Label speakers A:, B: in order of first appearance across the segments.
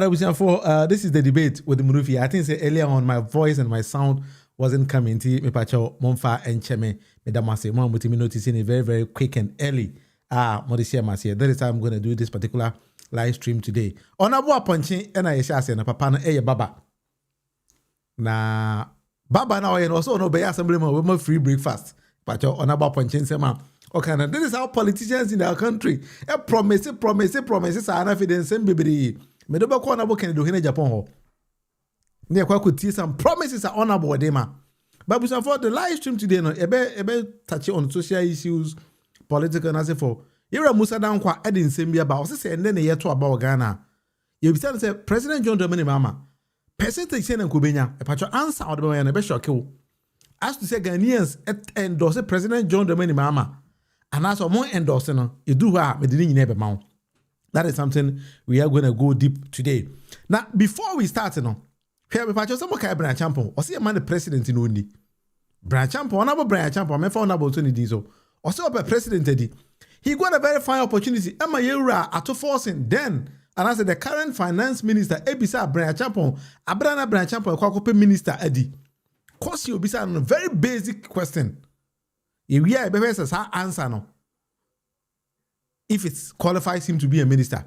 A: This is the debate with the Murufi. I think earlier on my voice and my sound wasn't coming. Me pacho Monfa and Cheme Medamase. Mom with me noticing it very, very quick and early. Modisia Masia. That is how I'm going to do this particular live stream today. On a boa punching and I shall say na papa na baba. Na baba now and also no be assembly with my free breakfast. Pacho on a boa punching sema. Okay, now this is how politicians in our country promises are not evidence and baby. Me do ba ko na bo can do in Japan ho. Ne kwa could see some promises are honorable dema. But for the live stream today no ebe touch on social issues, political and as for Ira Musa down kwa edin sembia ba o say and then e yeto about Ghana. You be say President John Dramani Mahama percentage say na kubenya e patcho answer o de be na be shock you. As to say Ghanaians endorse President John Dramani Mahama. And as more endorsing, you do me didn't never mount. That is something we are going to go deep today. Now, before we start, here we patch some kind Brian Champion, or see a man the president in only. Brian Champion, honorable Brian Champion, I found about 20 days or so a president. He got a very fine opportunity. Emma Yura at forcing then. And as the current finance minister, Ebisa Brian Champion, Abrana Brian Champion, Kwakope Minister Eddie. Course you be a very basic question. If we are a answer no. If it qualifies him to be a minister,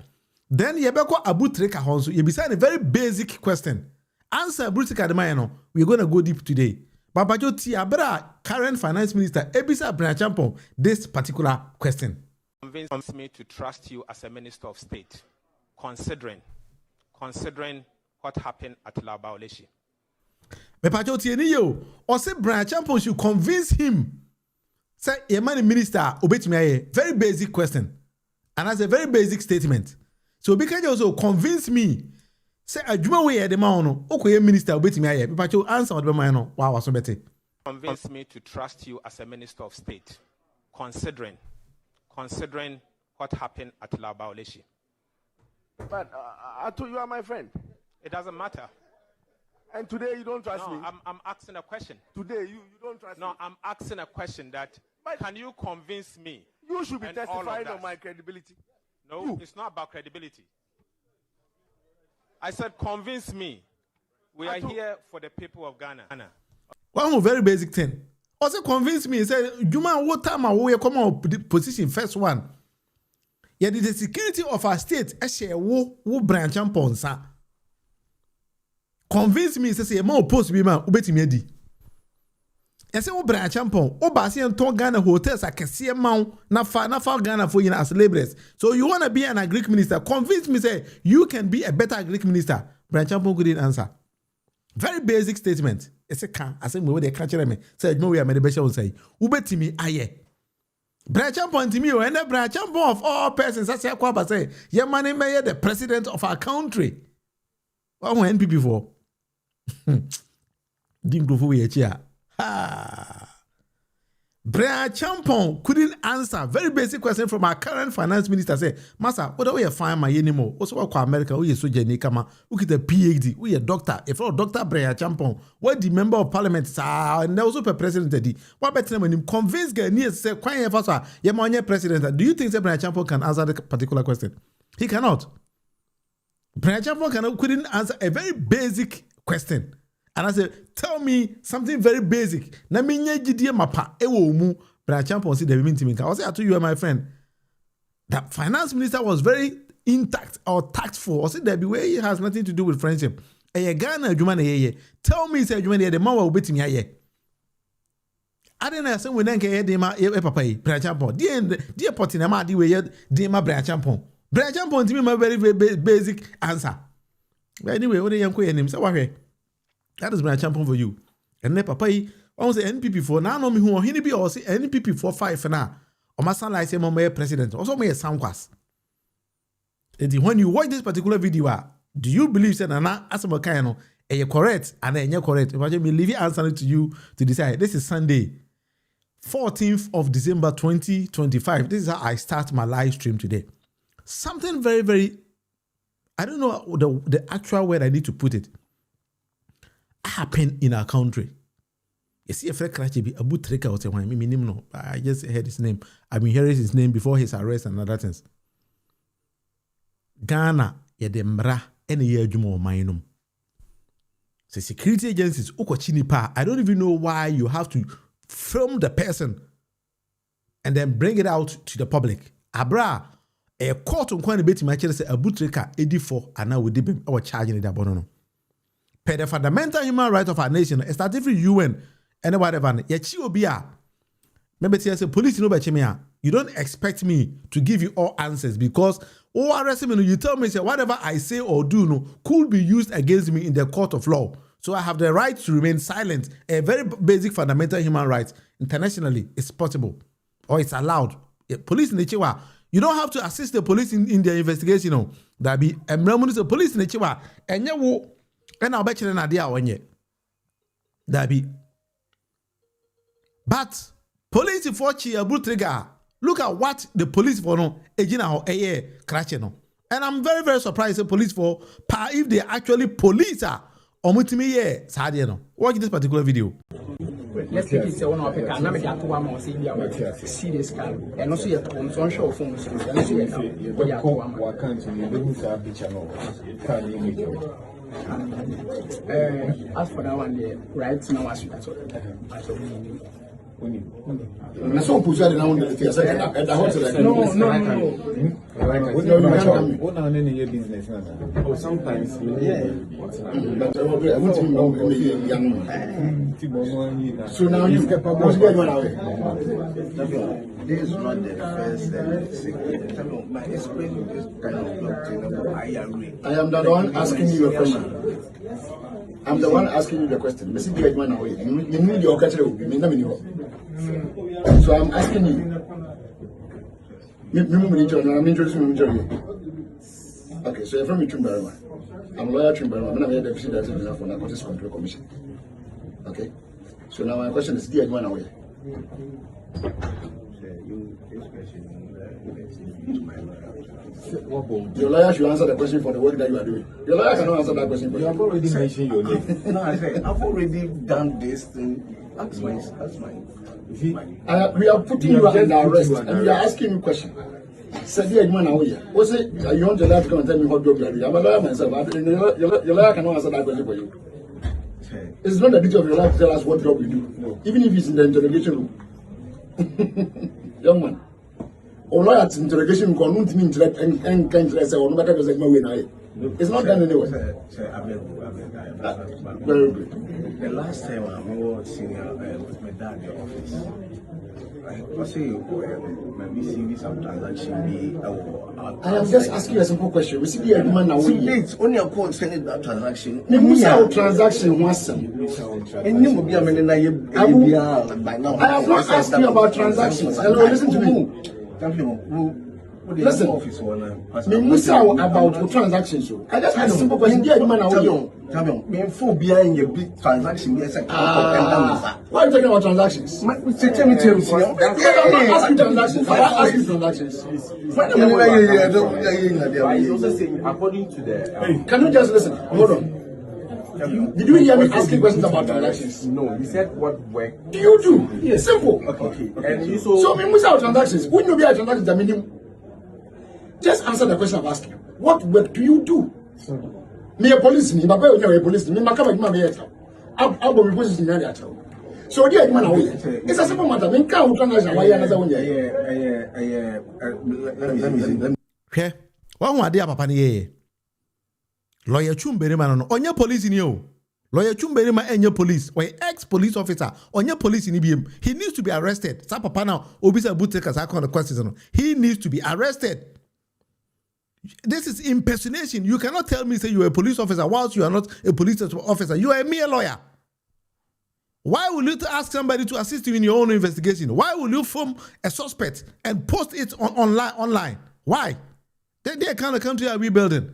A: then you better Abu Trica also. You be saying a very basic question. Answer Abu Trica the man. We're going to go deep today. But Tiabra, current finance minister, Ebisa Branchampon, this particular question.
B: Convince me to trust you as a minister of state, considering what happened at Labaoleshi.
A: But Tieniyo, or say Branchampon should convince him. Say, a man minister, obey very basic question. And that's a very basic statement. So, because you also convince me, say, a Juma way the man, okay, minister, obey me, but you answer the man, wow, so better.
B: Convince me to trust you as a minister of state, considering what happened at Labaoleshi.
C: But I told you are my friend.
B: It doesn't matter.
C: And today you don't trust me.
B: I'm asking a question.
C: Today you don't trust me.
B: No, I'm asking a question that can you convince me?
C: You should be testifying on my credibility.
B: No, it's not about credibility. I said convince me. We are here for the people of Ghana.
A: One very basic thing. Also convince me. He said, Juma, what time are we come on position first one? Yeah, the security of our state. Wo branch on sa. Convince me, say, more post be man, ubeti medi. Ese wo Brian Champon, o ba se enton Ghana hotels akese man na fa Ghana for you as laborers. So you want to be an Greek minister? Convince me, say you can be a better Greek minister. Brian Champon couldn't answer. Very basic statement. Ese can, I say me they catch me. Say no we are me be sure say. Ubeti me aye. Brian Champon to me, and Brian Champon of all persons, I say kwa say, your man may the president of our country. What went NPP for? Didn't go for here. Brian Champon couldn't answer very basic question from our current finance minister. Say, Master, what do we find my anymore? Also, what America? We are so kama. We get a PhD. We a doctor. If you're Doctor Brian Champon, what the member of parliament and also the president? What better when him convince Ghanaians say, "Quite faster, you're president." Do you think that Brian Champon can answer the particular question? He cannot. Brian Champon couldn't answer a very basic question. And I said, tell me something very basic. Na minye jidie mapa ewo mu Brian Champon si debi minti minka. I say I told you are my friend. The finance minister was very intact or tactful. I said there be way he has nothing to do with friendship. Eye Ghana adwuma na ye. Tell me say adwuma na ye the man wa obetimi aye. Adena say we na nke de ma papa yi Brian Champon. Die poti na ma di we ye de ma Brian Champon. Brian Champon timi ma very basic answer. But anyway, what dey yanko ye nim say wahwe. That is Brian Champon for you. And then papa, I want to say NPP for now. No me who he be or say NPP for 5 now. Or my son like say my president. Also my sound class. And when you watch this particular video, do you believe that Nana Asamokaino are you correct and then you're correct? Imagine me leave answer to you to decide. This is Sunday, 14th of December 2025. This is how I start my live stream today. Something very, very, I don't know the actual word I need to put it. Happened in our country. You see, a friend be Abu Trica or something. No, I just heard his name. I've been hearing his name before his arrest and other things. Ghana, ye de mra any year jumo minum. Say security agencies, Okochinipa, I don't even know why you have to film the person and then bring it out to the public. Abra, a court on quite a bit my say a Trica 84 and now we did him our charging it abono. Per the fundamental human right of our nation, starting from UN and whatever, yet you be a remember say police no bechimia. You don't expect me to give you all answers because Ärrested me, you tell me say whatever I say or do no could be used against me in the court of law. So I have the right to remain silent. A very basic fundamental human right. Internationally, it's possible or it's allowed. Police in the Chiwa, you don't have to assist the police in their investigation. No, that be the police in the Chiwa and you and I'll bet you an idea when you that be. But police for Trica. Look at what the police for no ejina or crashing no. And I'm very, very surprised the police for if they actually police are omutimi sadie no. Watch this particular video.
D: Let's take it one of the can make a one more serious can and also your consumption of phones and also your
E: can't
D: as for that one there, right now as you
E: I saw Puja now on the second at the hotel. No. What are any business? Oh, sometimes, yeah. But I want to know young. So now you get what's going on away.
C: This is not the first my explaining this kind of doctrine. I agree. I am the one asking you a question. I'm the one asking you the question. You need your catcher. So I'm asking you. I'm introducing you. Okay, so you're from Chumbarama. I'm lawyer Chumbarama. I'm the deputy director for Narcotics Control Commission. Okay. So now my question is, dear one away. Your lawyer should answer the question for the work that you are doing. Your lawyer cannot answer that question for you.
E: You have already mentioned your name.
C: No, I said, I've already done this thing. That's mine. We are putting you under arrest and we are asking you a question. Said the man away. What's it? You want your lawyer to come and tell me what job you are doing? I'm a lawyer myself. Your lawyer cannot answer that question for you. It's not the duty of your lawyer to tell us what job you do. No. Even if it's in the interrogation room. Young man. Or lawyer at interrogation room can't mean direct and can't say or no matter what my way. It's not done anyway. Very good.
F: The last time I was senior with my dad in the office, I say, maybe see some transaction.
C: I am just asking you a simple question. We see the man now.
F: It's only a call sending that transaction.
C: The transaction was some.
F: And you will be a man by now.
C: I have not asked you about transactions. Hello, listen to me. Listen, about transactions. I just asked a simple question.
F: Being full behind your big transaction, yes,
C: why are you talking about transactions?
F: Tell me.
C: I'm not asking transactions. I'm asking transactions.
B: He's also saying, according to the.
C: Can you just listen? Hold on. Did you hear me asking questions about transactions?
B: No, you said what work.
C: Do you do? Yes. Simple.
B: Okay. And you
C: so me must have transactions. When you be a transactions, I mean, just answer the question I'm asking. What work do you do? Me a policeman, my boy, a policeman, my cover, my vehicle. I'll be position in the so dear man away. It's a simple matter. Me can't transaction. Why another one?
F: Let me.
A: Okay. One day, Papa ni lawyer Chumberima no onye police ni o. Lawyer Chumberima enye police or ex-police officer onye police ni biem. He needs to be arrested. Sa papa now obisa buteka sa kind of questions. He needs to be arrested. This is impersonation. You cannot tell me say you are a police officer whilst you are not a police officer. You are a mere lawyer. Why will you ask somebody to assist you in your own investigation? Why will you form a suspect and post it online? Why? That kind of country are we building?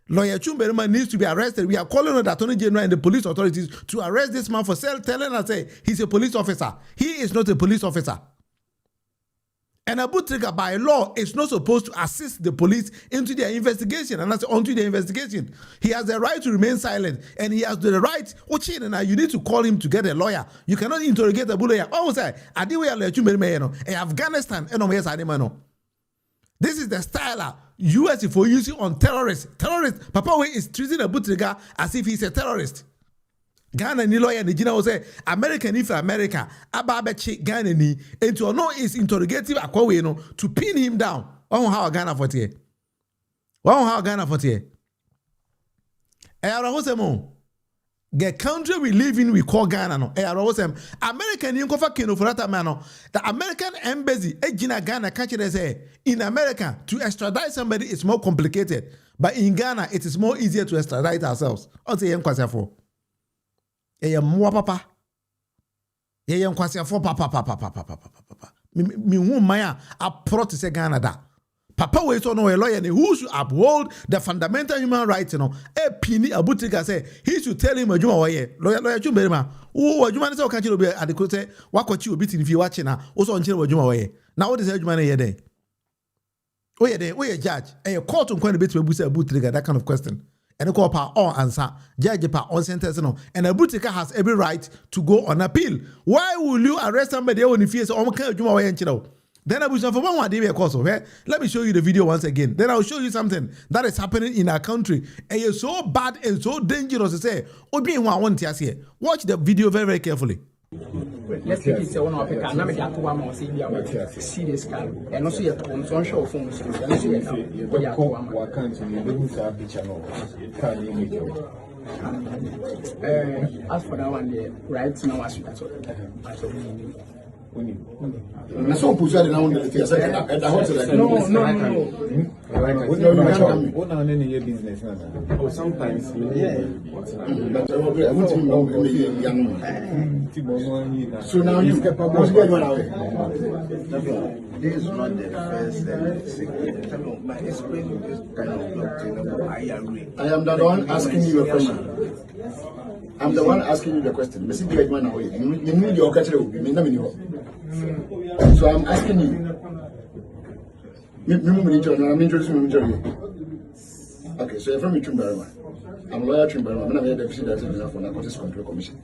A: Lawyer Chumberima needs to be arrested. We are calling on the Attorney General and the police authorities to arrest this man for telling us say he's a police officer. He is not a police officer. And Trica, by law, is not supposed to assist the police into their investigation and onto their investigation. He has the right to remain silent, and he has the right. You need to call him to get a lawyer. You cannot interrogate a lawyer. Oh, say, Afghanistan, This is the style US for using on terrorists. Papa Way is treating a Trica as if he's a terrorist. Ghana ni lawyer ni jina say American if America ababechi Ghana ni into no is interrogative akwawe no to pin him down. How Ghana for tie. How Ghana for tie. The country we live in, we call Ghana. No, American you kofa kino for that man. The American embassy, Ghana, country say in America to extradite somebody is more complicated, but in Ghana it is more easier to extradite ourselves. I'll say for. Papa. Papa. Me maya approach to say Ghana da. Papa we so no a lawyer who should uphold the fundamental human rights, A pini abutika say he should tell him adwuma waye. Lawyer chumberima. Who adwuma say o kan obi adekote wakochi obi tin fi wache na wo so nche adwuma waye. Na what is adwuma na ye dey? We a judge. And your court nkwan be to busa abutika that kind of question. And the court on answer. Judge pa on sentence no. And abutika has every right to go on appeal. Why will you arrest somebody when if he say o kan adwuma waye nche? Then I will show for one day because of let me show you the video once again. Then I will show you something that is happening in our country. And it's so bad and so dangerous to say. Watch the video very, very carefully.
D: Let's take it one of the can make that one serious can and also your phone so show phones and also what can't you as for that one there right now as
C: na so push that now the thing say at the hotel no
E: what are any business now or sometimes
C: but I want to know young so now you get one away.
F: This is not the first my explaining this kind of blockchain. I agree. I am the one asking you a question. I'm the one asking you the question. So I'm asking you. I'm introducing you. Okay, so you're from Chumbarama. I'm lawyer Chumbarama. I'm the deputy director for Narcotics Control Commission.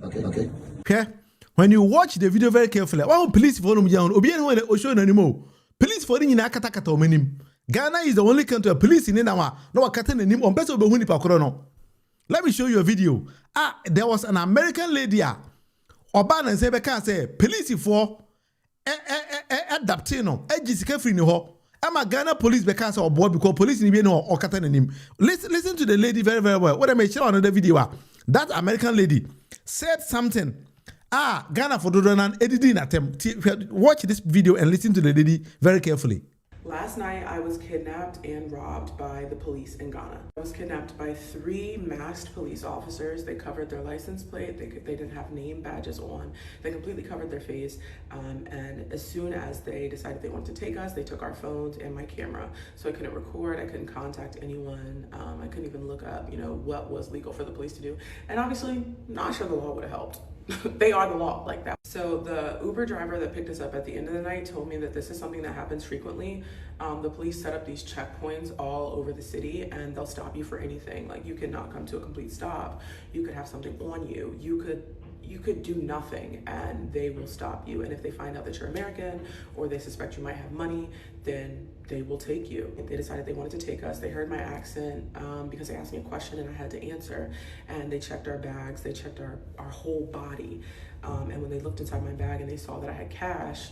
F: Okay.
A: Okay. When you watch the video very carefully, police for police for Ghana is the only country where police in our no name on better let me show you a video. There was an American lady. Oban and Sebeka say police for adaptino. Jessica free no. I'm a Ghana police because of boy because police in no or name. Listen to the lady very, very well. What I may show another video. That American lady said something. Ghana for Dodonan editing attempt. Watch this video and listen to the lady very carefully.
G: Last night, I was kidnapped and robbed by the police in Ghana. I was kidnapped by 3 masked police officers. They covered their license plate. They didn't have name badges on. They completely covered their face. And as soon as they decided they wanted to take us, they took our phones and my camera. So I couldn't record. I couldn't contact anyone. I couldn't even look up, what was legal for the police to do. And obviously, not sure the law would have helped. They are the law like that. So the Uber driver that picked us up at the end of the night told me that this is something that happens frequently. The police set up these checkpoints all over the city and they'll stop you for anything. Like you cannot come to a complete stop. You could have something on you. You could do nothing and they will stop you. And if they find out that you're American or they suspect you might have money, then they will take you. If they decided they wanted to take us, they heard my accent because they asked me a question and I had to answer. And they checked our bags, they checked our whole body. And when they looked inside my bag and they saw that I had cash,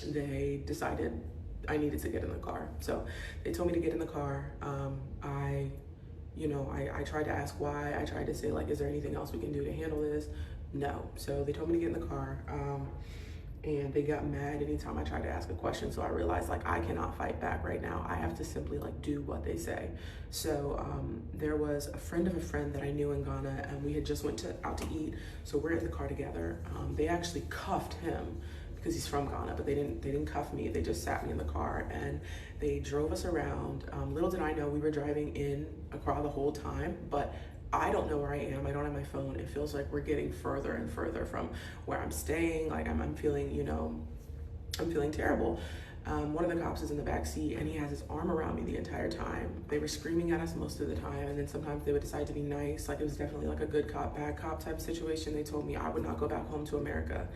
G: they decided I needed to get in the car. So they told me to get in the car. I tried to ask why. I tried to say, is there anything else we can do to handle this? No. So they told me to get in the car. And they got mad anytime I tried to ask a question. So I realized I cannot fight back right now. I have to simply do what they say. So there was a friend of a friend that I knew in Ghana and we had just went out to eat. So we're in the car together. They actually cuffed him because he's from Ghana, but they didn't cuff me. They just sat me in the car and they drove us around. Little did I know we were driving in Accra the whole time, but I don't know where I am. I don't have my phone. It feels like we're getting further and further from where I'm staying. I'm feeling, I'm feeling terrible. One of the cops is in the back seat and he has his arm around me the entire time. They were screaming at us most of the time. And then sometimes they would decide to be nice. It was definitely a good cop, bad cop type of situation. They told me I would not go back home to America.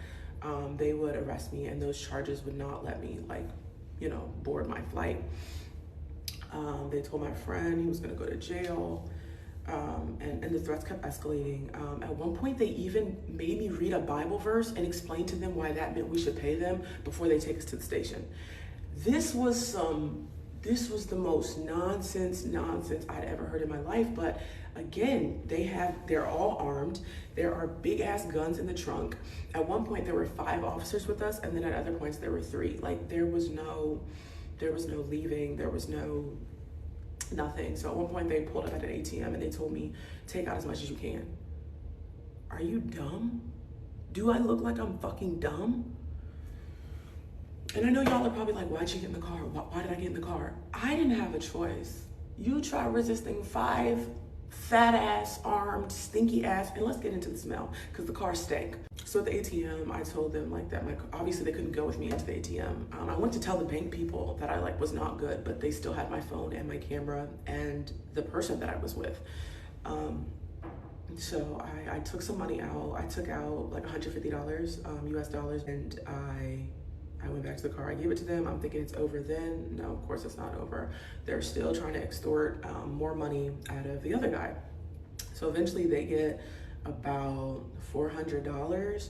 G: They would arrest me and those charges would not let me board my flight. They told my friend he was going to go to jail. And the threats kept escalating. At one point, they even made me read a Bible verse and explain to them why that meant we should pay them before they take us to the station. This was the most nonsense I'd ever heard in my life. But again, they're all armed. There are big ass guns in the trunk. At one point, there were 5 officers with us, and then at other points there were 3. Like there was no leaving. There was nothing. So at one point they pulled up at an ATM and they told me, take out as much as you can. Are you dumb? Do I look like I'm fucking dumb? And I know y'all are probably like, why'd you get in the car? Why did I get in the car? I didn't have a choice. You try resisting 5 fat ass, armed, stinky ass, and let's get into the smell, because the car stank. So at the ATM, I told them like that obviously they couldn't go with me into the ATM. I went to tell the bank people that I was not good, but they still had my phone and my camera and the person that I was with. So I took some money out. I took out like $150 US dollars, and I went back to the car. I gave it to them. I'm thinking it's over then. No, of course it's not over. They're still trying to extort more money out of the other guy. So eventually they get about $400,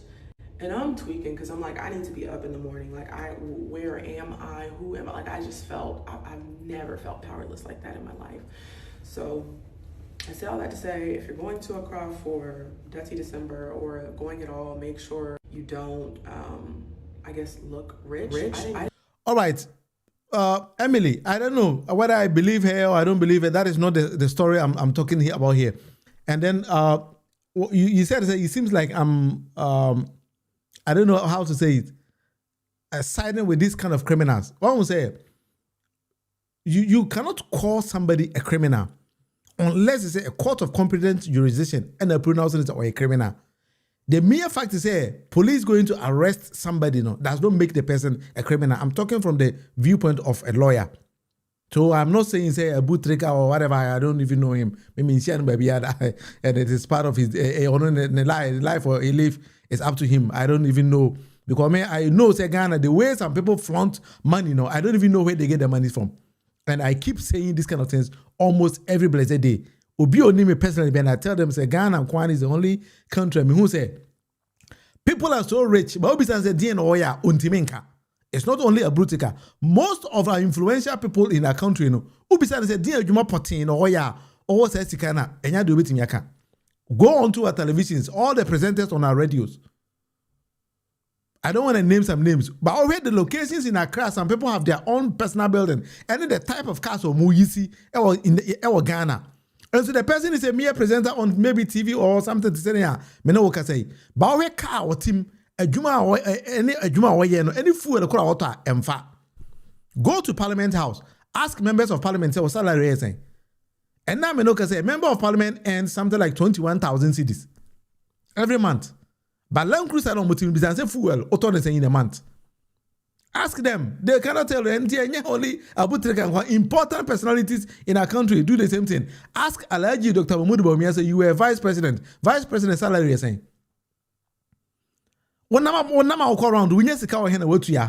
G: and I'm tweaking because I'm like, I need to be up in the morning. Like, where am I? Who am I? Like, I just felt, I've never felt powerless like that in my life. So I say all that to say, if you're going to Accra for Dirty December or going at all, make sure you don't, look rich.
A: All right. Emily, I don't know whether I believe her or I don't believe her. That is not the story I'm talking about here. And then you said it seems like I'm, I don't know how to say it, siding with these kind of criminals. What I will say, you cannot call somebody a criminal unless it's a court of competent jurisdiction and a pronouncing it or a criminal. The mere fact is police going to arrest somebody does not make the person a criminal. I'm talking from the viewpoint of a lawyer. So I'm not saying a boot Trica or whatever. I don't even know him. Maybe and it is part of his life or a life is up to him. I don't even know, because I know Ghana, the way some people flaunt money. I don't even know where they get the money from. And I keep saying these kind of things almost every blessed day. Obi only me personally, and I tell them, say Ghana and Kwan is the only country who say people are so rich, but Obi says Oya untimenka. It's not only a brutica. Most of our influential people in our country, Obi says Juma Potin Oya or says Sikana, and ya do it in Yaka. Go onto our televisions, all the presenters on our radios. I don't want to name some names, but already the locations in Accra, some people have their own personal building, and the type of cars or Muyisi or in the Ghana. And so the person is a mere presenter on maybe TV or something to say, me no can say. But we car or team a juma or any fool the water emfa. Go to Parliament House, ask members of Parliament what salary is. And now me no can say member of Parliament earns something like 21,000 cedis every month. But Land Cruiser on motive business fuel auto in a month. Ask them. They cannot tell you. Only important personalities in our country do the same thing. Ask Alhaji Dr. Mahmoud Bawumia, say you were vice president. Vice president salary is saying. One number will call around. We need to cover here. What ya?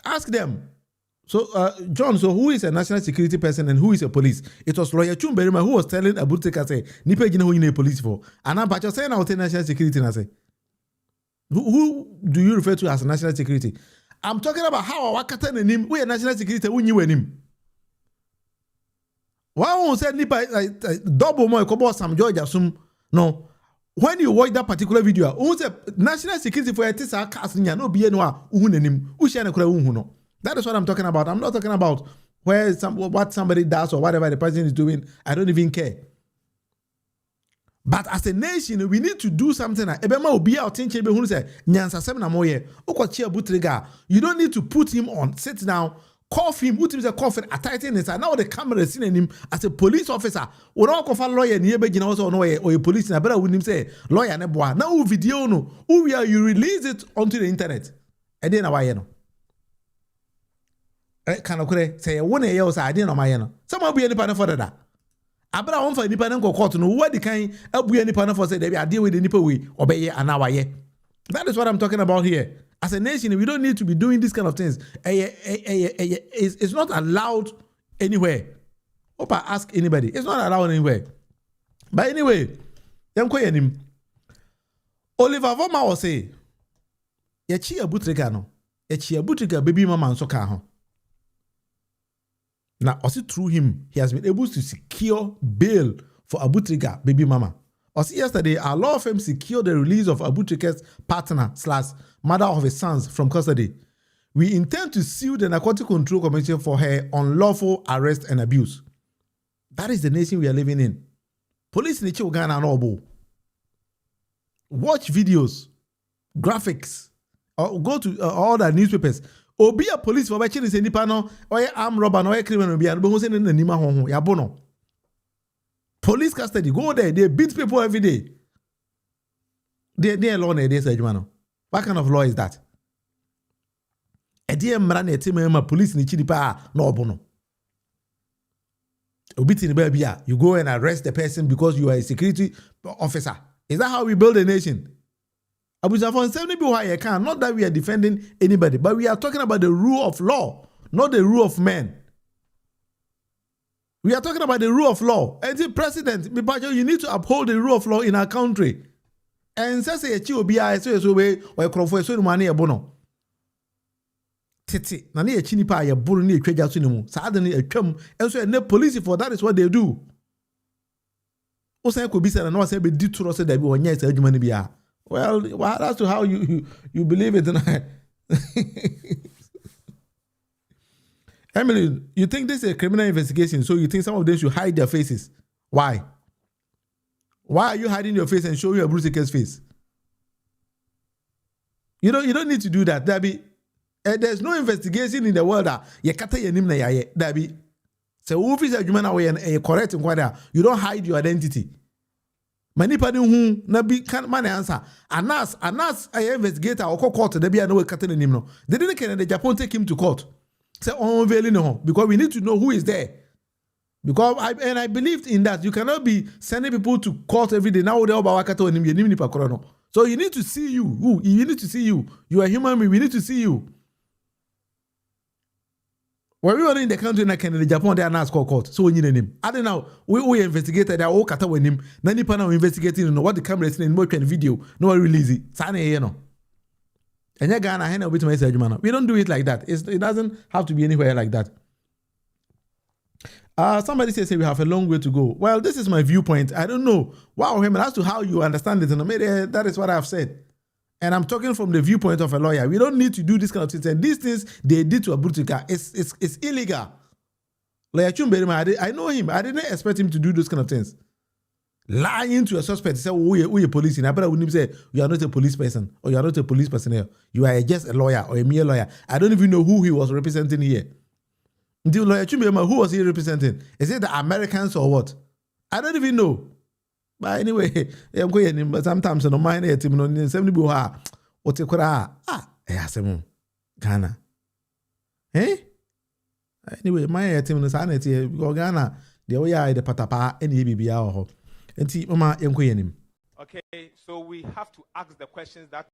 A: Ask them. So, John, so who is a national security person and who is a police? It was Lawyer Chumberima who was telling Abuteka, say, Nipe Gina who you need police for. And I'm but you're saying I'll take national security and I say. Who do you refer to as national security? I'm talking about how our Wakatan and him, we are national security, we knew him. Why won't say Nipa double more Kobo Sam Georgia Sum? No. When you watch that particular video, who say national security for a tisa casting no be no uhunim, Ushana Kura. That is what I'm talking about. I'm not talking about what somebody does or whatever the person is doing. I don't even care. But as a nation, we need to do something. You don't need to put him on, sit down, cough him, put him a coffin, tighten his. Now the camera is seeing him as a police officer. We don't call lawyer or a police. I better wouldn't say lawyer. Now video no, you release it onto the internet. And then I know. Can I say one year or so? I didn't know my some will be any panel for that. Abra won for independent court no what the kind abu any panel for say they deal with the nipa we obey an hour. That is what I'm talking about here. As a nation, we don't need to be doing these kind of things. It's not allowed anywhere. Hope I ask anybody. It's not allowed anywhere. But anyway, Oliver Voma will say, Yachi Abutrika no. Yachi Abutrika baby mama and soka ho. Now, also through him, he has been able to secure bail for Abutrika baby mama. Also yesterday, our law firm secured the release of Abutrika's partner / mother of his sons from custody. We intend to sue the Narcotic Control Commission for her unlawful arrest and abuse. That is the nation we are living in. Police in Ghana and Obo. Watch videos, graphics, or go to all the newspapers. Obi a police for watching this any panel or armed robber or criminal be and both in the Nima Hong Yabono. Police custody, go there, they beat people every day. They're alone a day, Sajumano. What kind of law is that? A dear Mrane Timema police in Chilipa, no bono. Obitin Babia, you go and arrest the person because you are a security officer. Is that how we build a nation? Abusafon 70 can, not that we are defending anybody, but we are talking about the rule of law, not the rule of men. We are talking about the rule of law. And the president, you need to uphold the rule of law in our country. And say a child be so way or a so money a bono. Titi, nani a chinipa ya buru ni ekweja so nimu. Sadani a twam and so a police for that is what they do. Osa ko bisa na no say be dituro say da bi onya say adwuma ni bia. Well, that's to how you believe it. Emily, you think this is a criminal investigation, so you think some of them should hide their faces? Why? Why are you hiding your face and showing your Bruce's face? You don't need to do that. There's no investigation in the world that you can't tell your name. So if you correct you don't hide your identity. Many people who nabi can't man answer. Anas, I investigator or court. They be no cutting him no. They didn't care the Japan take him to court. Say unveiling no because we need to know who is there. Because I believed in that. You cannot be sending people to court every day. Now they all bawakato and him. So you need to see you. You need to see you. You are human being. We need to see you. When we were in the country in Canada, Japan, they are not court. So we need him. I don't know. We investigated. They are all kata with him. Nani pa now investigating. You know what the camera is in. More video. No one release it. Sane you know. And you Ghana hand with my message, man. We don't do it like that. It doesn't have to be anywhere like that. Somebody says we have a long way to go. Well, this is my viewpoint. I don't know. Wow, him. As to how you understand it, and maybe that is what I've said. And I'm talking from the viewpoint of a lawyer. We don't need to do this kind of things. And these things they did to Abutrika, it's illegal. Lawyer Chumberima, I know him. I didn't expect him to do those kind of things. Lying to a suspect, say, we a police. And I wouldn't say you are not a police person or you are not a police personnel. You are just a lawyer or a mere lawyer. I don't even know who he was representing here. The lawyer Chumberima, who was he representing? Is it the Americans or what? I don't even know. But anyway, I'm going. But sometimes no mind it. No, 70 buha. What you kora? Yasemu Ghana. Eh? Anyway, my team no sanity. Because Ghana, the way I the patapa any BBA or enti mama I'm going.
B: Okay, so we have to ask the questions that.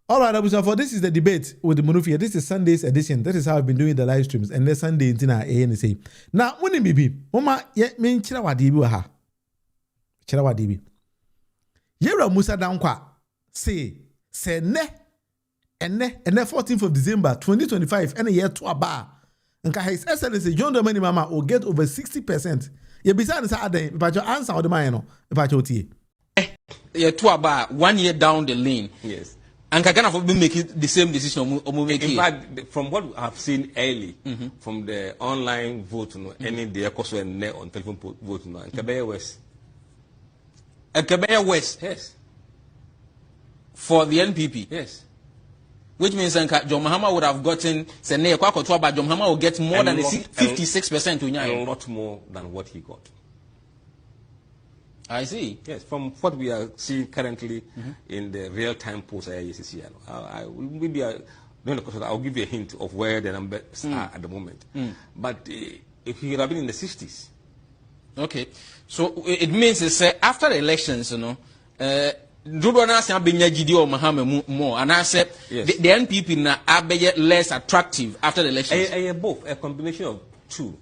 A: All right, Abusa, this is the debate with the Munufia. This is Sunday's edition. That is how I've been doing the live streams. And then Sunday in Tina ANC. Now, when it be, Mama, mean Chirawa DB waha. Chirawa DB. Yera Musa Dankwa say ne 14th of December 2025 and a year to a bar. And His Excellency John Domini Mama will get over 60%. You beside the other, but your answer or the man, about your tea.
H: Yeah, to a bar 1 year down the lane.
F: Yes.
H: And Kagana for making the same decision.
F: In fact, from what I've seen early, from the online vote, any day also on telephone vote, and Kabaya West.
H: Kabaya West,
F: yes.
H: For the NPP,
F: yes.
H: Which means John Mahama would have gotten Sene Kwakotua, but John Mahama will get more than 56% to
F: a lot more than what he got.
H: I see.
F: Yes, from what we are seeing currently in the real-time polls at I'll give you a hint of where the numbers are at the moment. But if he had been in the 60s,
H: Okay, so it means it's after the elections, you know. Dodo na say abenya gidi o mahama more, and I said the NPP na abeye less attractive after the elections.
I: Both a combination of two.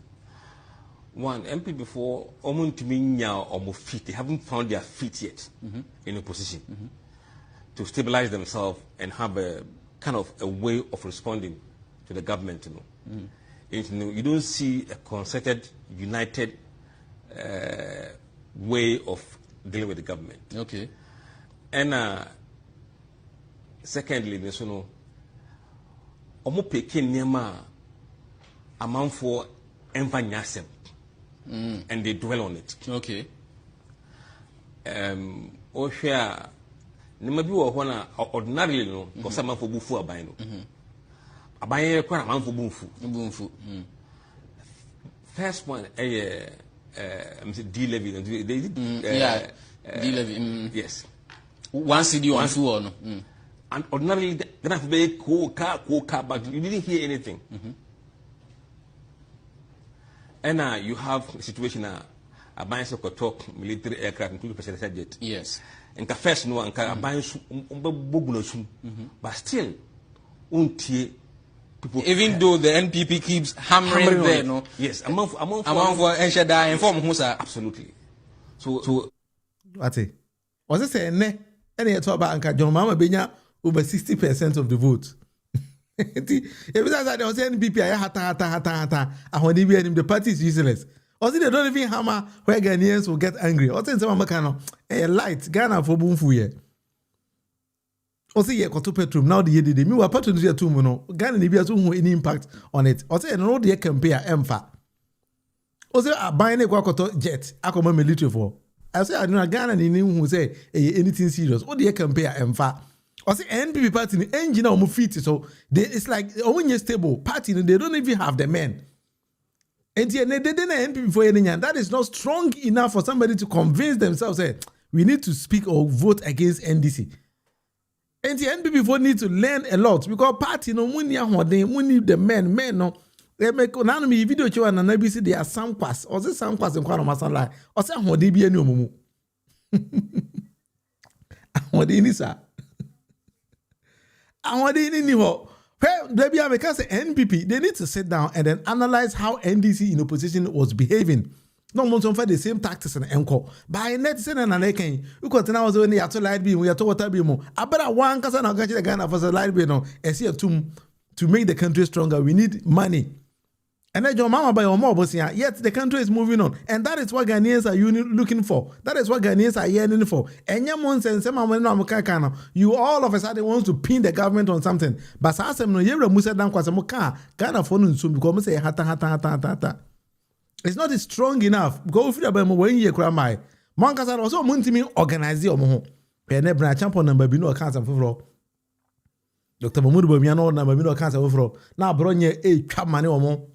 I: One, MP before almost feet, they haven't found their feet yet in opposition to stabilize themselves and have a kind of a way of responding to the government. You don't see a concerted, united way of dealing with the government.
H: Okay.
I: And secondly, there's no omo peke niema amount for empanyasem. And they dwell on it.
H: Okay.
I: Oshia Nimabi wa ordinarily no because man for bufu aban no. Aban kwa man for bufu. First one D levy D levy yes.
H: One CD on two no.
I: And ordinarily gonna be cool car but you didn't hear anything. And you have a situation a bias of talk military aircraft including presidential jet.
H: Yes.
I: And the first no and but still people
H: even though the NPP keeps hammering there, no.
I: Yes, among for
H: Enshada inform Husa.
I: Absolutely. So
A: what's it? Was it saying ne? Any talk about Anka John Mama Benya over 60% of the vote. Every time they say NPP, the party is useless. Or they don't even hammer where Ghanaians will get angry. Or say some kind of light Ghana for boomfu ye. Or say ye koto petrol now the year me were part of the two mono Ghana ni be any impact on it. Or say no the compare emfa. Or say buying a koto jet akoma military for. I say I know Ghana ni who say anything serious. Or the compare emfa. Or say NPP party the engine or fit so it's like only stable party they don't even have the men. And they didn't NPP for anything. That is not strong enough for somebody to convince themselves that we need to speak or vote against NDC. And the NPP for need to learn a lot because party no money need the men no. They make now me video show and NBC they are some pass or say some pass in kwano masala or say hode bi eni omumu. Hode ni sa. Well, because the NPP, they need to sit down and then analyze how NDC in opposition was behaving. No one for the same tactics and encore. By net saying and I you got now when you have to light beam, we have to water beam. I better one because I'm going to Ghana for the light beam. And see to make the country stronger, we need money. And then your mama by your mom was here. Yet the country is moving on. And that is what Ghanaians are looking for. That is what Ghanaians are yearning for. And you all of a sudden want to pin the government on something. But I said, no, you're a Musa down Ghana phone soon because say hata. It's not strong enough. Go for the when you cry my. Monkasa also Muntimi organize your moho. Penebra champion number bino cancer for Dr. Mamudu Bomiano number bino cancer for. Now Bronye a chap money or more.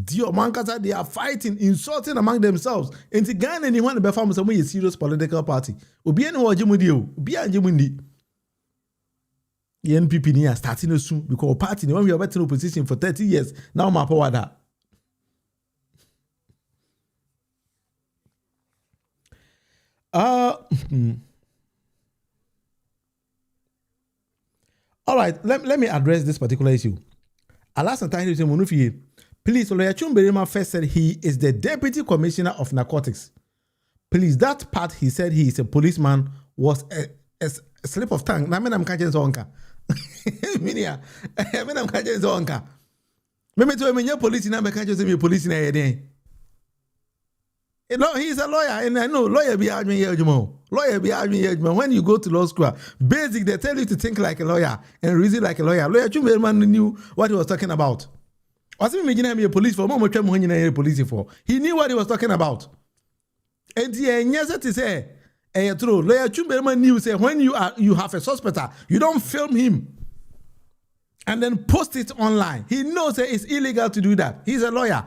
A: Dio Mankasa, they are fighting, insulting among themselves. And to Ghana, anyone be found some way a serious political party. Obi any wa jimudio, obi anjimundi. The NPP near starting soon because party when we are in opposition for 30 years. Now my power that. All right, let me address this particular issue. Last time, please, Lawyer Chumberima first said he is the Deputy Commissioner of Narcotics. Please, that part he said he is a policeman was a slip of tongue. I mean, I'm catching Zonka. I mean, I'm catching Zonka. Maybe to a police in America, me police in a day. He's a lawyer, and I know lawyer be arguing here, lawyer be arguing here. When you go to law school, basic they tell you to think like a lawyer and reason like a lawyer. Lawyer Chumberima knew what he was talking about. I was imagine him a police for mama police for. He knew what he was talking about. And yes, to say, true. Lawyer Chumberima knew say when you have a suspect, you don't film him and then post it online. He knows that it's illegal to do that. He's a lawyer.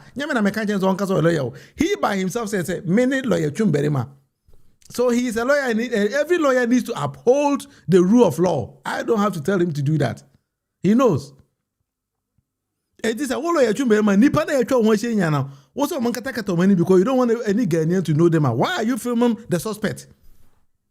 A: He by himself says, "Many lawyer Chumberima." So he is a lawyer, and every lawyer needs to uphold the rule of law. I don't have to tell him to do that. He knows. It is a whole lot of man. Nipa na yetwa ho hye now. Also man kata money because you don't want any Ghanaian to know them. Why are you filming the suspect?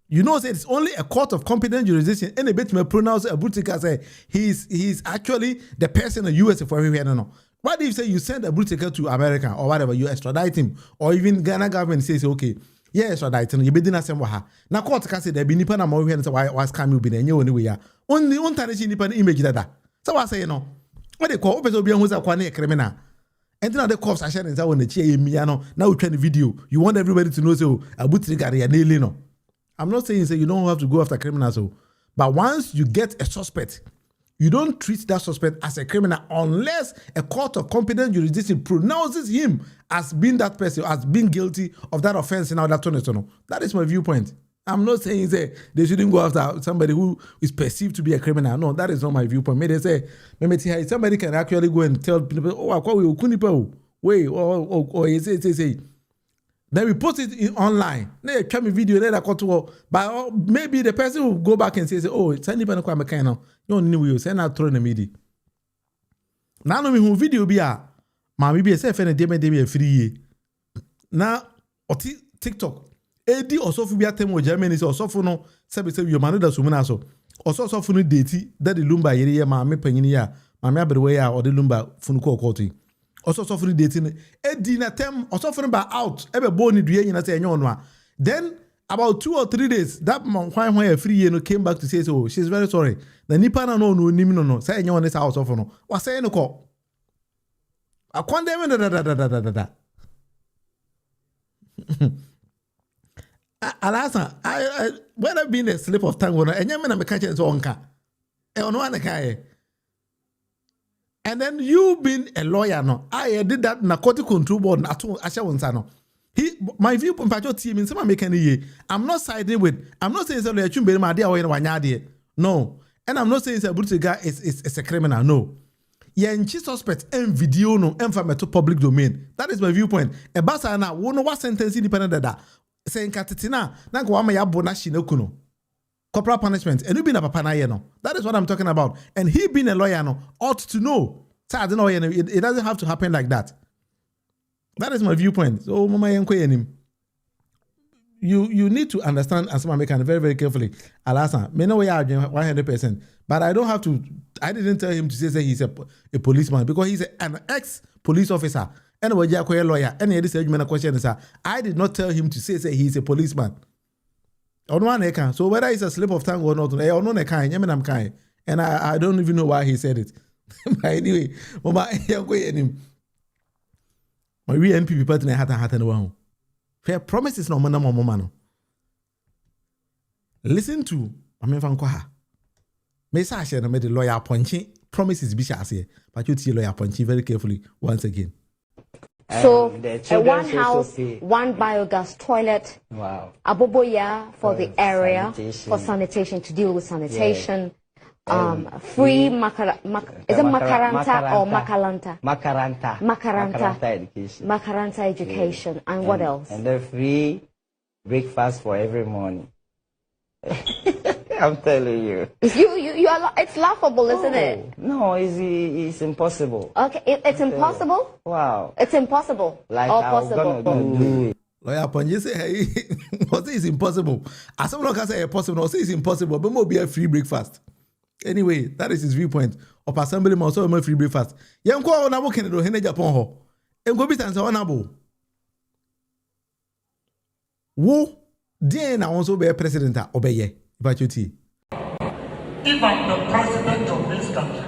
A: You know, say it's only a court of competent jurisdiction. Any bit may pronounce Trica say he's actually the person in the US for everywhere. No. What if say you send Trica to America or whatever, you extradite him, or even Ghana government says okay, yeah, extradite him. You be dinner same waha. Na court can say there be nipa na mo and say why scam you be there anyway ya. Only one time nipa image that. So what say no? What they call open who's a criminal. And then the cops are sharing that when the chair now we trying the video. You want everybody to know so Trica ya nail no. I'm not saying you don't have to go after criminals, but once you get a suspect, you don't treat that suspect as a criminal unless a court of competent jurisdiction pronounces him as being that person, as being guilty of that offense in that turn. That is my viewpoint. I'm not saying they shouldn't go after somebody who is perceived to be a criminal. No, that is not my viewpoint. Maybe they say somebody can actually go and tell people, oh, I call you Kunipa, wait, or say. Then we post it online. Then you me video. Then I cut to, but maybe the person will go back and say, "Oh, send it to me kind of. You don't know send out through the media." Now no me who video be a, mami be a say friend dem a free. Now TikTok. Edi also fi be a temo Germany so also for no say you man da sumuna so. Also for no date that the lumba yere mami panyini ya, mami abrewe ya or the lumba funu ko okoti. Also suffering dating na tem also suffering by out ebe boni duye nyina say enyo no. Then about 2 or 3 days that man when free came back to say so she's very sorry the nipa na no nim no say enyo no say house of no wa say no ko akwande da alasa I when I've been a slip of tongue when enyo me na me catch so onka e ono an kai. And then you being a lawyer, no, I did that narcotic control board. My view, I'm not siding with. I'm not saying that no, and I'm not saying that Trica is a criminal. No, yenchi suspect and video no and to public domain. That is my viewpoint. A basa na wono what sentence independent that saying katitina na kwa ma ya bonashi no kuno. Corporal punishment, and you been a papa no. That is what I'm talking about. And he being a lawyer no ought to know. So I don't know, it doesn't have to happen like that. That is my viewpoint. So mama you need to understand as someone can very, very carefully. Alasa, me know we are 100%. But I don't have to. I didn't tell him to say he's a policeman because he's an ex-police officer. And we are a lawyer. And this question is I did not tell him to say he's a policeman. On one can. So whether it's a slip of tongue or not, and I don't even know why he said it. But anyway, mama, my real NPP party had no fair promises no man. Listen to Amefan Message and made the lawyer punchy promises be here, but you see lawyer punchy very carefully once again.
J: So one house, one biogas toilet, wow. Aboboya for the area for sanitation to deal with sanitation. Yeah. Free is it makaranta or makalanta? Makaranta education. Makaranta education, yeah. And what else?
K: And the free breakfast for every morning. I'm telling you.
J: You are. It's laughable, isn't it?
K: No, it's impossible.
J: Okay, it's impossible.
K: Wow.
J: It's impossible.
K: Like
J: or
K: possible. Gonna do it.
A: Lawyer Ponji say, hey, what is impossible? As someone can say impossible, no say it's impossible, but more be a free breakfast. Anyway, that is his viewpoint. Of assembly must also free breakfast. Yanko na wo Canada hene Japan ho. Engo bi tanse onabo. Wo dey na won so be president a obeye. If
C: I'm the president of this country,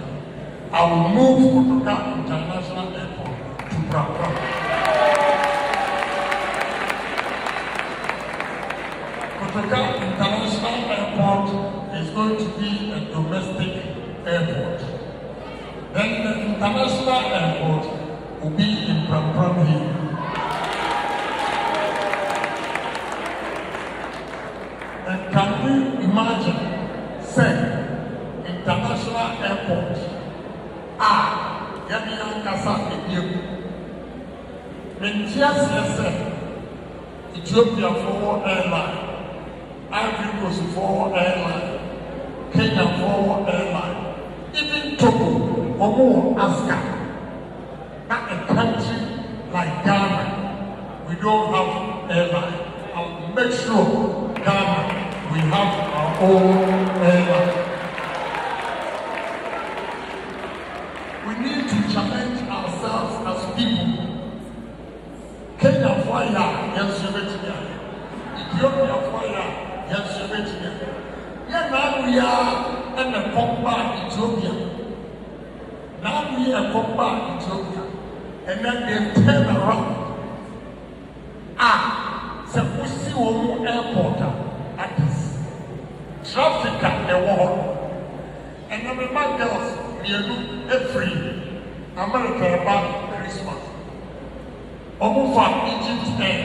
C: I will move Trica International Airport to Prague. Trica International Airport is going to be a domestic airport. Then the international airport will be in Prague here. And can you imagine, say, international airport, Yamian Kasa, Ethiopia forward airline, Ivory Coast forward airline, Kenya forward airline, even Togo, or more Africa, we don't have airline. I'll make sure Ghana, we have our own airline. We need to challenge ourselves as people. Kenya fire, yes, Ethiopia fire, yes, now we are in a combat Ethiopia. Now we are combat Ethiopia. And then they turn around. So we see one airport at this traffic at the wall. And then the man girls, we are every America about Christmas. Omo from Egypt Air.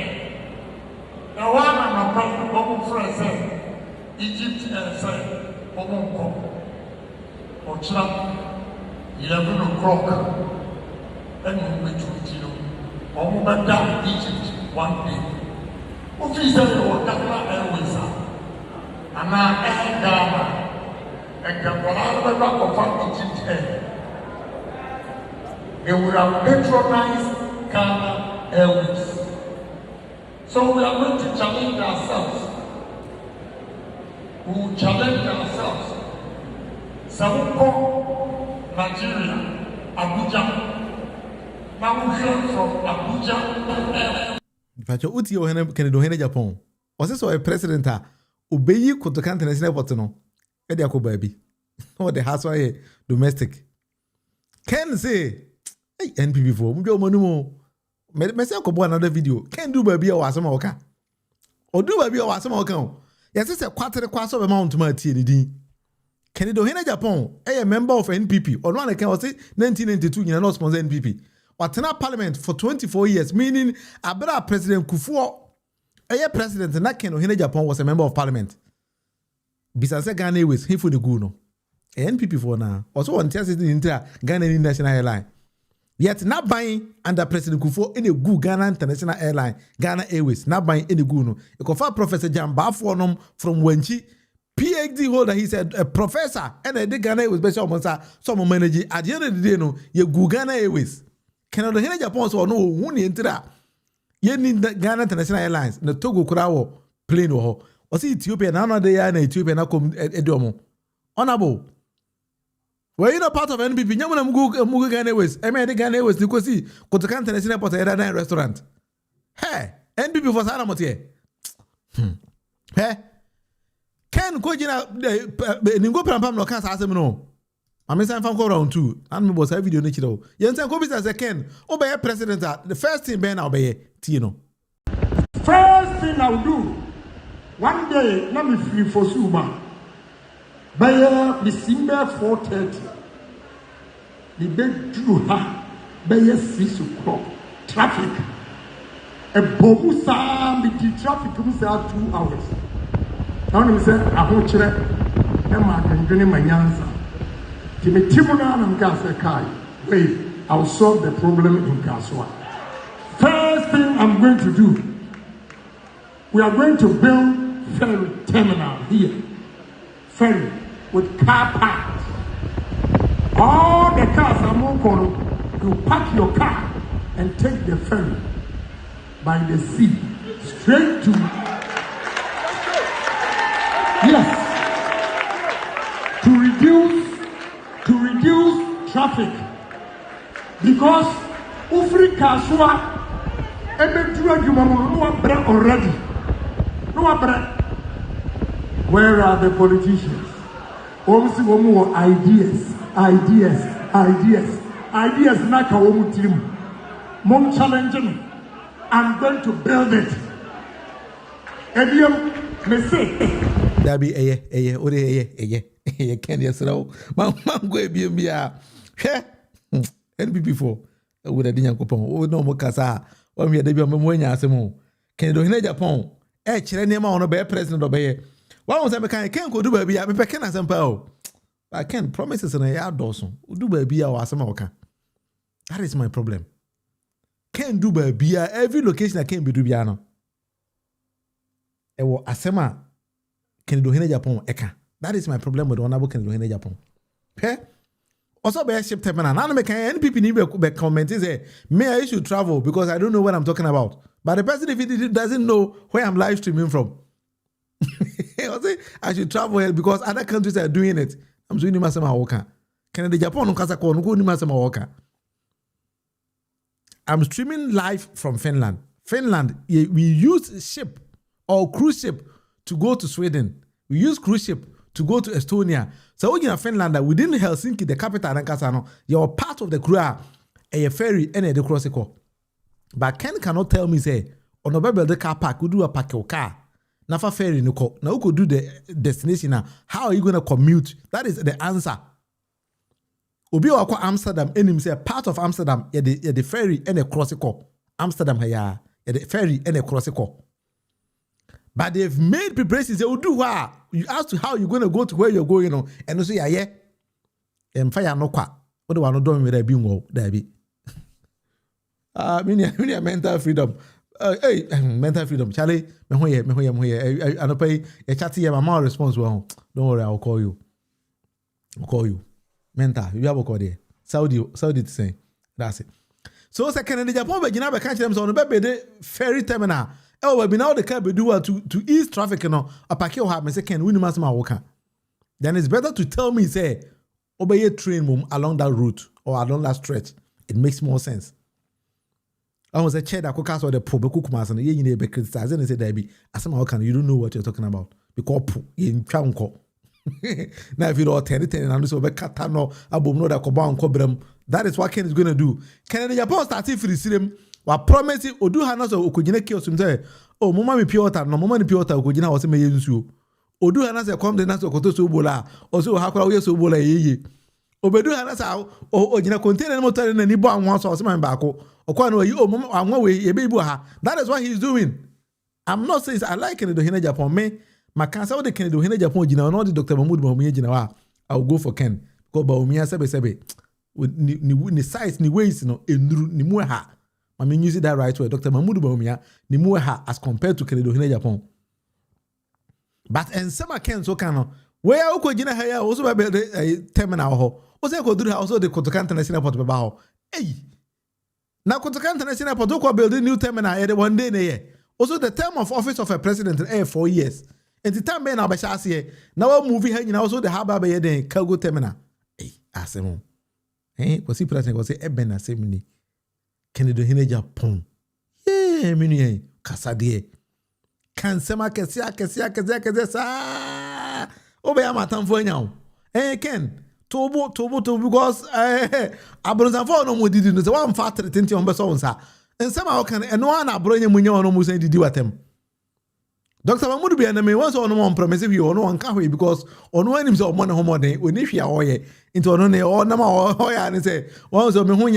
C: Now one of my friends, Omo friends said, Egypt Air said, Omo come. Or Trump, 11 o'clock. And we went to Egypt. Omo went down Egypt one day. Officially, or Ghana Airways. And now Air Ghana. And Ghana from Egypt Air. They would have patronized Ghana Airways. So we are going to challenge ourselves. We will challenge ourselves. Samuko, Nigeria, Abuja. Now we hear from Abuja.
A: Pacho uti ohene Kennedy ohene Japan. Ose so a president a obeyi kotoka international airport no. E dey akoba bi. O the house why domestic. Ken say, hey NPP for mjo monumo. Me say akobo another video. Ken do baby o asema oka. O do baby o asema oka o. Yes say kwatere kwaso be mount ma tie ni din. Kennedy ohene Japan a member of NPP. Ono an ken o say 1992 nyina no sponsor NPP. Watena parliament for 24 years, meaning Abra President Kufuor, a president, and Ken Ohene Japan was a member of parliament. Besides Ghana Airways, he for the Guno. NPP for now. Also on Tessie in Ghana National Airline. Yet not buying under President Kufuor any good Ghana International Airline, Ghana Airways, not buying any Guno. You can find Professor Jan Bafonum from Wenchi, PhD holder, he said a professor, and the Ghana Airways, based on some manager. At the end of the day, no, you go Ghana Airways. Canada Ohene Japan so no woni entira ye ni Ghana International Airlines na Togo kurawo plane wo o si Ethiopia na dey na Ethiopia na kom edomo honorable were you not part of NPP nyamu na mugu Ghana Airways the Ghana Airways ni kosi kotoka International Airport era na restaurant hey NPP for sana motie hey Ken ko jina ningo prampam no kan sa asem no I'm saying from round 2. And me was a video nature. You say go business again. Obey president. The first thing Ben obey Tino.
C: First thing I'll do. One day, let me free for Suma. By December 4:30. The bed drew her by 6 o'clock. Traffic. A bomusa with the traffic comes out 2 hours. Now me say I want to and can my answer. Wait, I'll solve the problem in Kaswa. First thing I'm going to do, we are going to build ferry terminal here. Ferry with car parks. All the cars are more going. You park your car and take the ferry by the sea straight to to reduce traffic, because Ufri Kaswa already. Where are the politicians? Also, ideas. Naka womu team. Mom challenging. I'm going to build it. Edium, me say.
A: Dabi Ken yesro mango ebiembia hwe NPP for we dey Nyankopon o no mo kasa o me dey bi o mo anya asem Ken do Ohene Japan e kire nema ono be president obeye wa won say me kan Ken ko du ba bia me pe Ken asem pa o but Ken promises na ya doso du ba bia o asem oka. That is my problem. Ken do ba bia every location I can be do bia no e wo asema Ken do Ohene Japan eka. That is my problem with Honorable Ken Ohene Japan. Okay? Also, be a ship terminal. Now, NPP need to comment say, may I should travel because I don't know what I'm talking about. But the person, if he doesn't know where I'm live streaming from, I should travel here because other countries are doing it. I'm doing Masama Woka. Canada, Japan, I'm streaming live from Finland. Finland, we use ship or cruise ship to go to Sweden. We use cruise ship to go to Estonia. So when you're in Finland, within Helsinki, the capital, you're part of the crew, a ferry, and a cross. But Ken cannot tell me, say, on a build the car park, we do a pack your car. Nafa ferry, no co. Now, we could do the destination. Now, how are you going to commute? That is the answer. Obi wako Amsterdam, and say part of Amsterdam, the ferry and a cross. Amsterdam, the ferry and a cross. But they've made preparations. They will do what? You ask how you're going to go to where you're going, and you say, yeah, and fire no qua. What do I not do with a being woe? There be. Many mental freedom. Hey, mental freedom. Charlie, me here. I don't pay a chatty. My mom response well. Don't worry, I'll call you. Mental, you have a call there. Saudi to say. That's it. So, second in Japan, but you never catch them on the baby ferry terminal. Oh, we've been out the car to ease traffic, a packet have me second, we must walk. Then it's better to tell me, say, obey a train move along that route or along that stretch. It makes more sense. I was a chair that could cast or the poor cook mass and you need to criticize and say, Debbie, as some can you don't know what you're talking about. Because in Chanko. Now, if you don't attend it and so Katano, Abumno, that Koban Cobram, that is what Ken is going to do. Can Japan start if you see him? What promise it? Odu Hanas or Okujina kills him say, oh, Mummy Piota, no Mummy Piota, Okujina was a mayor. Odu Hanas come the Naso Koto Subola, also Hakra Subola ye. Obedu Hanas out, or Ojina contain motor in any bomb once or some backo, or Kwano, you, Mum, I'm away, a baby. That is what he's doing. I'm not saying I like it to Hina Japan, me. My cancer, what they can do Hina Japan, you know, not the Dr. Mahmoud Bahumi, I'll go for Ken. Go Bahumia Sebe. With the size, ni ways, ni muha. I mean, use it that right way. Dr. Mahmoud Bahumia, ni muha as compared to Kenedo Hina Japan. But and some can so can where I could Haya also by the terminal ho. Also, I could do also the Kotokan National Port Baho. Hey, now Kotokan National Port build a new terminal one day. Also, the term of office of a president in 4 years. And the time ben Abashasi now movie hanging also the harbor by the cargo terminal. Hey, Asemo. Hey, was he president was a Eben Assembly. Kenedo Hina Japan. Yeah, mini Casadie. Can Sema Kessia sa. Obey my time for now. Hey, Ken. Tobo because Abronza for no more did you know one factor 20 on Besonsa. And somehow can and one Abronia Munya no more saying did you at them. Dr. Mahmoud be and me once on one promise you on one can't because on one himself one home day when if you are into on or number or and say once of me who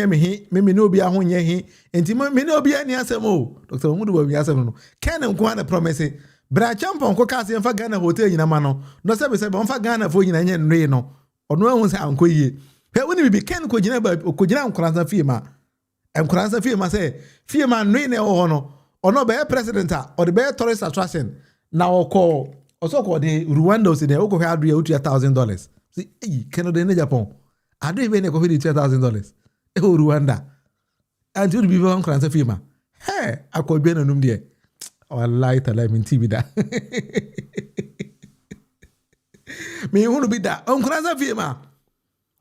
A: me no be a who ye and me no be any answer mo. Dr. Mahmoud will be answer. Can and go on a promise. But I jump on Cocasi and Fagana hotel in a mano. No service on Fagana for you and Reno or no one's uncle ye. But when we be Ken Kojina or Kojina Kranza Firma and Kranza Firma say Firma Rene or no. Or no bear president or the bear tourist attraction. Now call also called the Rwandos in the Oko had $1,000. See, Canada in Japan. I don't even go $2,000. Oh, Rwanda. And you'll be one cancer firma. Hey, I could be a num dear. Oh, I light a lime in TV that. Me want to be that. Cancer firma.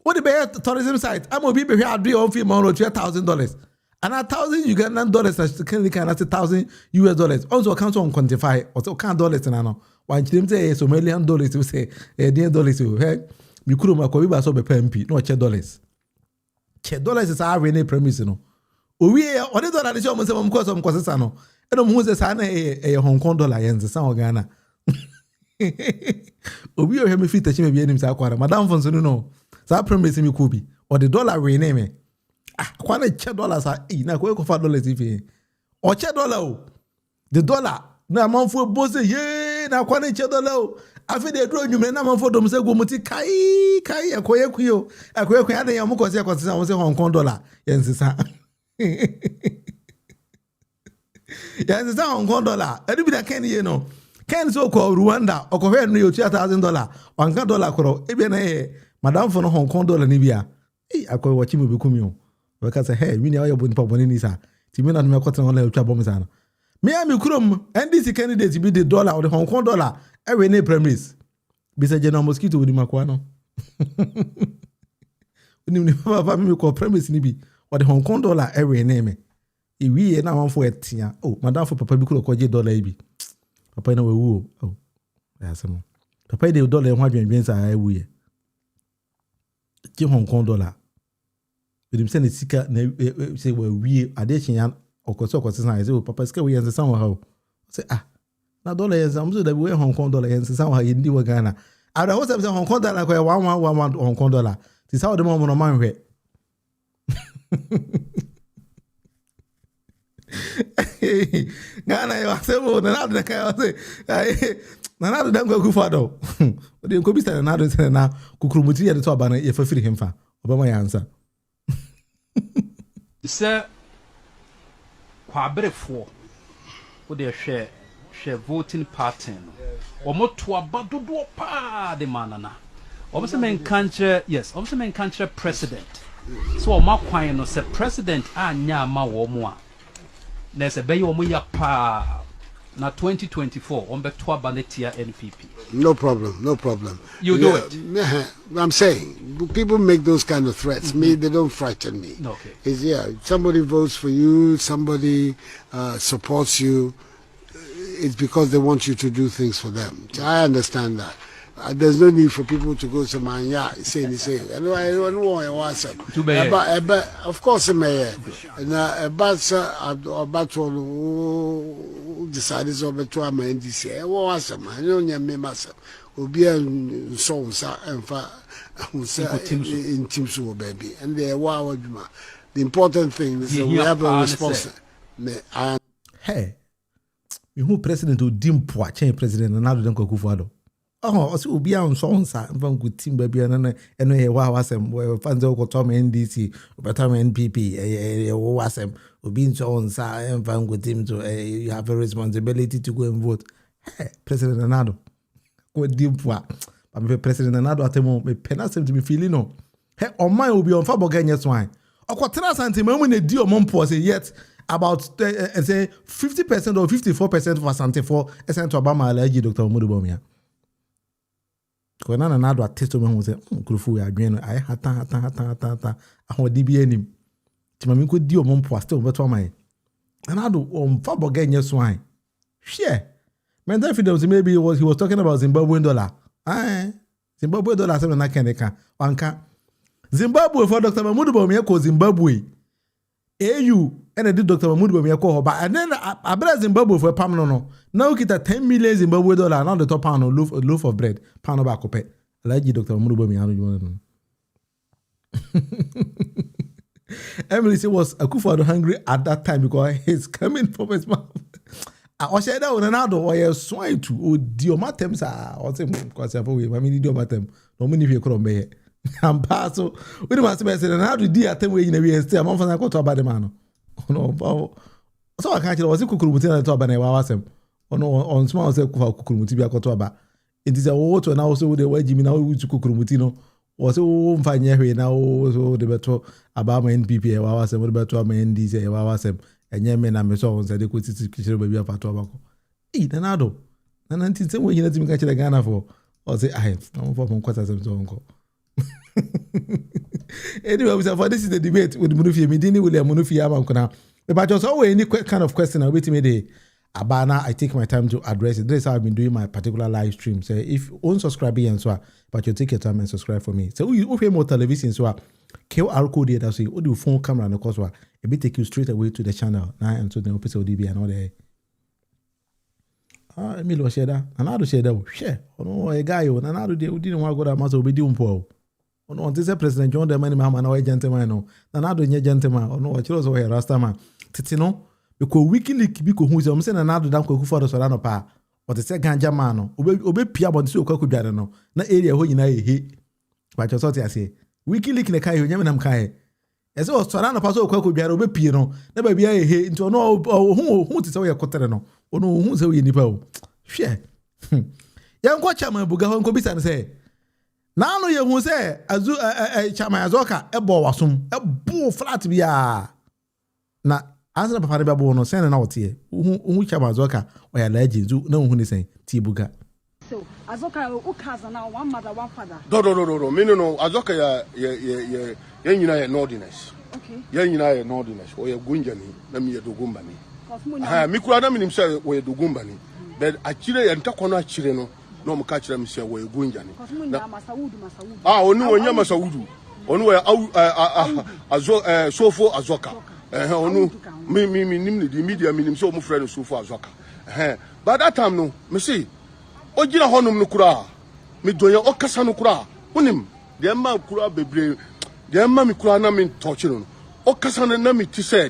A: What the bear tourism site? I'm going to be here. I'll firma on $2,000. And $1,000 Ugandan dollars as can $1,000 US. Also account on quantify or $1 dollars and ano. Why them say Somalian dollars to say $10 to hey you could make we so be MP no $10. $10 is our rene premise no. We on the dollar show mo say mo cause some cause no. E no mo say sa na Hong Kong dollar yen say san Ghana. Obi o he me fit touch me bi enim say akwara. Madam Fonso no. Sa premise me ko bi or the dollar rene me. Kwana $10 na ko $5 if or $10 the dollar na manfo bose ye na kwana $10 afi de dro nyumre na manfo dom se gomuti kai akoye kuyo na yam ko se kwatisa won se Hong Kong dollar yensisa yensisa Hong Kong dollar edi bi da ken ye no ken so ko Rwanda okohwe no $2,000 wanka dollar koro e bi na madam for no Hong Kong dollar ni bia akoye wachi mu be kumi o because hey we need all your body nisa ti me na me kwatena online twa bom sana Me am krom NDC candidate be the dollar or the Hong Kong dollar every ne premise. Bisa General Mosquito with Makwano. Ni papa me ko premise ni bi or the Hong Kong dollar every name. E wi na wan for etia. Oh, madam for papa bi ko je dollar bi. Papa na we wu. Oh. Asemo. Papa de dollar ho adwen sa ai wu ye. Ki Hong Kong dollar. We dem send sika na say we wi ade chian okoso san say papa sika we yen san wa how. Say na dollar yen san so that we Hong Kong dollar yen san wa ye ndi wa Ghana. Ada wo say Hong Kong dollar ko 111 Hong Kong dollar. This how the mom no man hwe. Ghana yo asemo na na ka say na do dem go kufa do. O de ko bi say na do say na kukurumuti ye de to aba na ye fa firi hemfa. Obama ya answer.
L: Sir kwabrefo wo de hwe voting pattern omo to abadodo pa de manana obese men country yes obese men country president so omo kwan no say president anya ma wo mo a na se be omo ya pa na 2024 on back to abanetia NPP.
M: No problem.
L: You do it.
M: I'm saying people make those kind of threats. Me, they don't frighten me.
L: Okay.
M: It's somebody votes for you, somebody supports you. It's because they want you to do things for them. I understand that. There's no need for people to go to man, say. I don't want to watch them. Of course, mayor. About to decide to a man this year. What's a man? You know, me myself. Will be a songs and in teams, baby. And they are the important thing is that we have a response.
A: Hey, who president who didn't change president and now don't go for it. Oh, so be on songs from good team baby and he was fans of Tom NDC, but Tom NPP, was being songs and found good team to you have a responsibility to go and vote. Hey, President Anado, go deep for President Anado at the moment, me penance to be feeling no. Hey, on mine will be on Fabo Ganyas wine. Or Quatera Santima when they deal mom pose yet about say 50% or 54% for Sante for SN to Obama allergy Dr. Mudubomia. Kona na do test me ho se nkrofo we adwen ai hata ahodi bi anim timami ko di omompo aste obeto man na do omfa boga nye so an hwe men that video maybe he was talking about Zimbabwean dollar Zimbabwe dollar se na keneka wanka Zimbabwe for Dr. Mahmoud Bawumia ko Zimbabwe AU and did Dr. Mahmoud Bawumia ko hoba and then abra Zimbabwe for pam no now kita 10 million Zimbabwe dollar now the top pound of loaf of bread pound ba ko pe alaji Dr. Mahmoud Bawumia no Emily said was Akufo-Addo hungry at that time because he's coming from his mouth. I said that Ronaldo or swine to diomatem sa or say because I mean diomatem no many people come here. I'm pass so we must be saying how do the atem we in we stay am for na ko to about the man no so I can't was kukurumuti na to about na wa wasem ono on small say kukurumuti bi akoto aba it is a what na also we dey waji mi na we kukurumuti no was so mfanye hwe na so de beto aba ma NPP e wa wasem de beto ma NDC e wa wasem enye me na me so on say de ko titi kire ba bi afato abako nanado na nanti se we nyina timi ka kire Ghana for or say I no for kwata sem so onko. Anyway, for this is the debate with Munufi. Midini will Munufi Amankuna. But just always any kind of question I wait me the Abana, I take my time to address it. This is how I've been doing my particular live stream. So if you unsubscribe and so, but you take your time and subscribe for me. So you open more television so QR code here that's what do phone camera and of course it will take you straight away to the channel now and to the episode DB and all that. Emilio share that. And I do share that. Share. Oh no, a guy and I didn't want to go that much be doing poor. Ono this President John the man na we gentleman no na do nye gentleman ono wa chiro so we rasta man titi no because WikiLeaks bi ko hu se o se na do dan ko Akufo-Addo so no pa o te se ganja man no obe pia bon se o kwa kudware no na area ho nyina ehe ba cho so te ase WikiLeaks ne kai ho nyame nam kai ese o so no pa so o kwa kudware obe pie no na ba bia ehe nti ono hu te se we kotere no ono hu se we nipa o hwe yan kwa chama buga ho nko bisa ne se now no you say chama azoka ebo wasum ebo flat bia na Answer papa de babo no send na wote hu chama azoka o ya laji zu na hu ni sen tibuga
N: so azoka o kaza na one mother one father
C: do me no azoka ya nyina ya nordiness
N: okay
C: ya nyina ya nordiness o ya gunjani na mi ya dogumba ni ha mi kura na mi nimse o ya dogumba ni but akire ya ntakono akire no no mka akire mi se o ya gunjani
N: na masaudu
C: onu wonya masaudu onu ya sofo azoka onu me nim the media minim so mo friend sofo azoka but that time no me see ojira honum no kura me doya okasa no kura unim de ma kura bebre de ma me kura na me touch no okasa na me ti say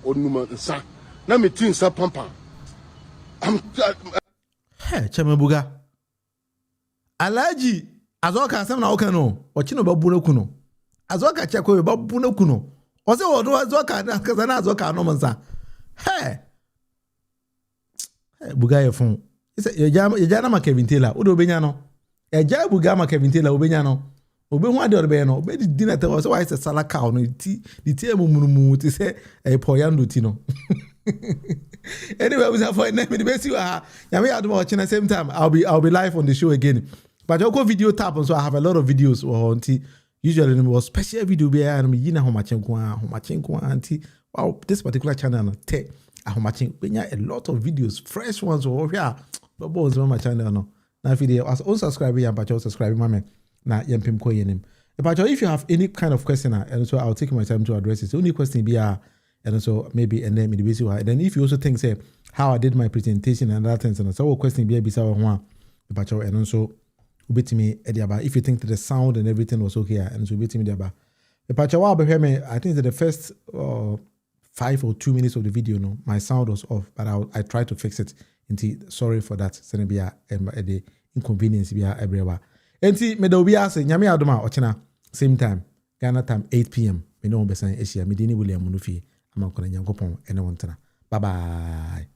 C: onuma nsa na me ti nsa pampa am
A: chamabuga alaji azoka asem na oka no ochino babu na kuno azoka cheko babu na kuno ose wodo azoka na kaza na azoka no mansa buga ye fun ya na Kevin Taylor o do benya no eja buga ma Kevin Taylor o benya no obe hu ade orbe no obe di dinner te so why say salaka no ti di ti emunumu ti say poyando ti no anyway we have for name the best you are ya me ado watching at the same time I'll be live on the show again but I go video tap so I have a lot of videos on usually it was special video be and me yina homachenko anti wow this particular channel te ahomachenko benya a lot of videos fresh ones over here but bones on my channel no na video as unsubscribe ya but subscribe mama na yempim ko yenim if you have any kind of question and so I'll take my time to address it. So only question be and so maybe and then and then if you also think say how I did my presentation and other things and so question be bisa ho but and so ubetimi ediaba if you think that the sound and everything was okay and so ubetimi ediaba but I think that the first 5 or 2 minutes of the video no my sound was off but I tried to fix it. Sorry for that. Senebia the inconvenience bia everywhere. Enti me do bia say nyame adoma ochena same time Ghana time 8 p.m. me no be say Asia me dini William Munufi amakona nyankopon ene wontena. Bye bye.